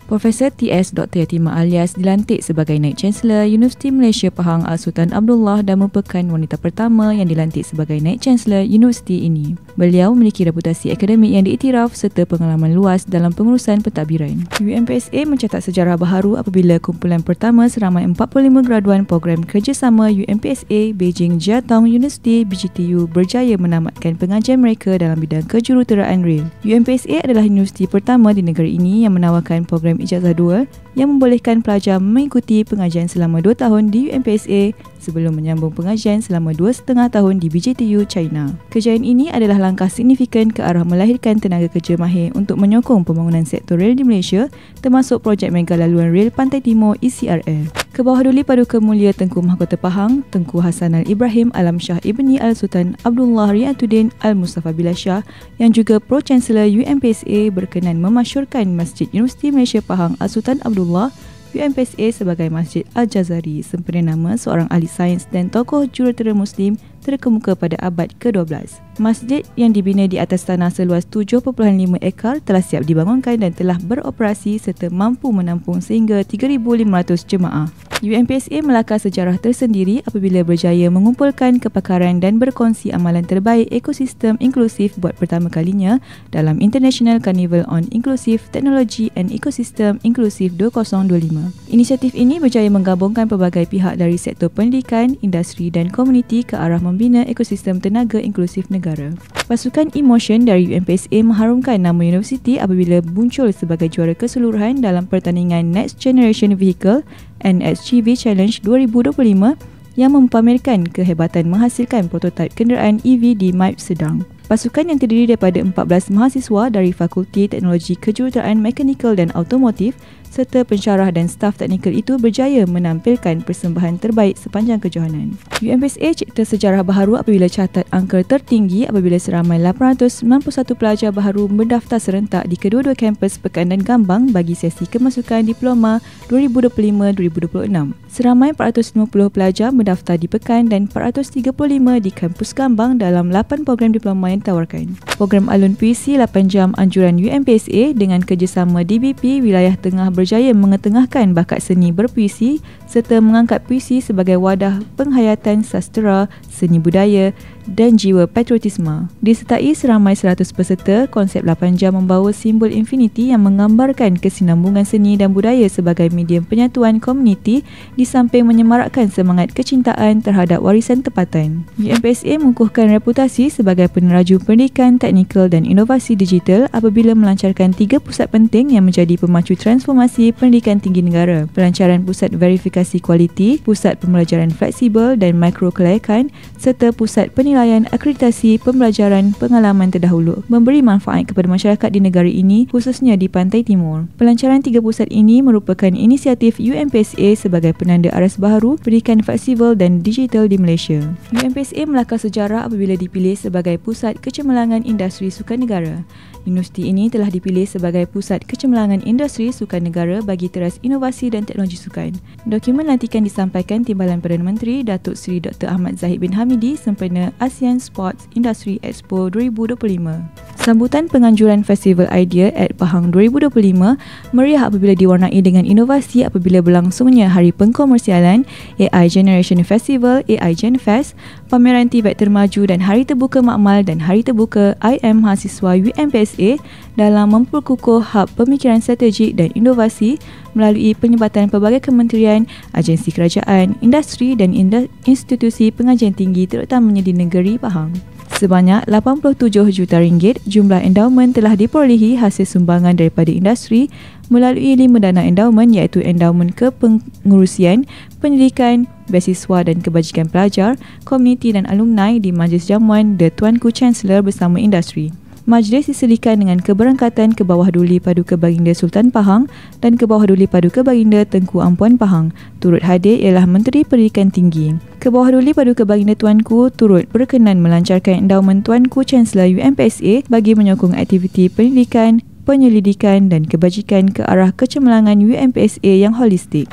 Profesor T.S. Dr. Yatimah Alias dilantik sebagai Naib Chancellor Universiti Malaysia Pahang Al-Sultan Abdullah dan merupakan wanita pertama yang dilantik sebagai Naib Chancellor universiti ini. Beliau memiliki reputasi akademik yang diiktiraf serta pengalaman luas dalam pengurusan pentadbiran. UMPSA mencatat sejarah baharu apabila kumpulan pertama seramai 45 graduan program kerjasama UMPSA Beijing Jiatong University BGTU berjaya menamatkan pengajian mereka dalam bidang kejuruteraan rel. UMPSA adalah universiti pertama di negara ini yang menawarkan program Ijazah 2 yang membolehkan pelajar mengikuti pengajian selama 2 tahun di UMPSA sebelum menyambung pengajian selama 2,5 tahun di BGTU China. Kejayaan ini adalah langkah signifikan ke arah melahirkan tenaga kerja mahir untuk menyokong pembangunan sektor rel di Malaysia termasuk projek mega laluan rel Pantai Timur ECRL. Kebawahuduli Paduka Mulia Tengku Mahkota Pahang, Tengku Hasanal Ibrahim Alam Shah Ibni Al-Sultan Abdullah Riyatuddin Al-Mustafa Billah Shah yang juga Pro-Chancellor UMPSA berkenan memasyurkan Masjid Universiti Malaysia Pahang Al-Sultan Abdullah UMPSA sebagai Masjid Al-Jazari sempena nama seorang ahli sains dan tokoh jurutera Muslim terkemuka pada abad ke-12. Masjid yang dibina di atas tanah seluas 7.5 ekar telah siap dibangunkan dan telah beroperasi serta mampu menampung sehingga 3,500 jemaah. UMPSA melakar sejarah tersendiri apabila berjaya mengumpulkan kepakaran dan berkongsi amalan terbaik ekosistem inklusif buat pertama kalinya dalam International Carnival on Inclusive Technology and Ecosystem Inclusive 2025. Inisiatif ini berjaya menggabungkan pelbagai pihak dari sektor pendidikan, industri dan komuniti ke arah membina ekosistem tenaga inklusif negara. Pasukan Emotion dari UMPSA mengharumkan nama universiti apabila muncul sebagai juara keseluruhan dalam pertandingan Next Generation Vehicle NXGV Challenge 2025 yang mempamerkan kehebatan menghasilkan prototipe kenderaan EV di MIP Sedang. Pasukan yang terdiri daripada 14 mahasiswa dari Fakulti Teknologi Kejuruteraan Mekanikal dan Automotif serta pensyarah dan staf teknikal itu berjaya menampilkan persembahan terbaik sepanjang kejohanan. UMPSA cipta sejarah baharu apabila catat angka tertinggi apabila seramai 891 pelajar baharu mendaftar serentak di kedua-dua kampus Pekan dan Gambang bagi sesi kemasukan diploma 2025-2026. Seramai 450 pelajar mendaftar di Pekan dan 435 di kampus Gambang dalam 8 program diploma yang ditawarkan. Program Alun Puisi 8 jam anjuran UMPSA dengan kerjasama DBP Wilayah Tengah berjaya mengetengahkan bakat seni berpuisi serta mengangkat puisi sebagai wadah penghayatan sastera, seni budaya dan jiwa patriotisme. Disertai seramai 100 peserta, konsep 8 jam membawa simbol infiniti yang menggambarkan kesinambungan seni dan budaya sebagai medium penyatuan komuniti di samping menyemarakkan semangat kecintaan terhadap warisan tempatan. UMPSA mengukuhkan reputasi sebagai peneraju pendidikan, teknikal dan inovasi digital apabila melancarkan 3 pusat penting yang menjadi pemacu transformasi pendidikan tinggi negara. Pelancaran pusat verifikasi kualiti, pusat pembelajaran fleksibel dan mikro kelayakan serta pusat penilaian akreditasi pembelajaran pengalaman terdahulu memberi manfaat kepada masyarakat di negara ini khususnya di Pantai Timur. Pelancaran 3 pusat ini merupakan inisiatif UMPSA sebagai penanda aras baharu pendidikan fleksibel dan digital di Malaysia. UMPSA melakar sejarah apabila dipilih sebagai pusat kecemerlangan industri sukan negara. Universiti ini telah dipilih sebagai pusat kecemerlangan industri sukan negara bagi teras inovasi dan teknologi sukan. Dokumen lantikan disampaikan Timbalan Perdana Menteri Datuk Seri Dr. Ahmad Zahid bin Hamidi sempena ASEAN Sports Industry Expo 2025. Sambutan penganjuran Festival Idea at Pahang 2025 meriah apabila diwarnai dengan inovasi apabila berlangsungnya Hari Pengkomersialan, AI Generation Festival, AI Gen Fest, pameran TVET termaju dan Hari Terbuka Makmal dan Hari Terbuka IM Mahasiswa UMPSA dalam memperkukuh hub pemikiran strategik dan inovasi melalui penyebatan pelbagai kementerian, agensi kerajaan, industri dan institusi pengajian tinggi terutamanya di negeri Pahang. Sebanyak 87 juta ringgit jumlah endowment telah diperolehi hasil sumbangan daripada industri melalui 5 dana endowment iaitu endowment kepengurusian, pendidikan, beasiswa dan kebajikan pelajar, komuniti dan alumni di Majlis Jamuan The Tuanku Chancellor bersama industri. Majlis diselikan dengan keberangkatan Kebawahuduli Paduka Baginda Sultan Pahang dan Kebawahuduli Paduka Baginda Tengku Ampuan Pahang. Turut hadir ialah Menteri Pendidikan Tinggi. Kebawahuduli Paduka Baginda Tuanku turut berkenan melancarkan endowment Tuanku Chancellor UMPSA bagi menyokong aktiviti pendidikan, penyelidikan dan kebajikan ke arah kecemerlangan UMPSA yang holistik.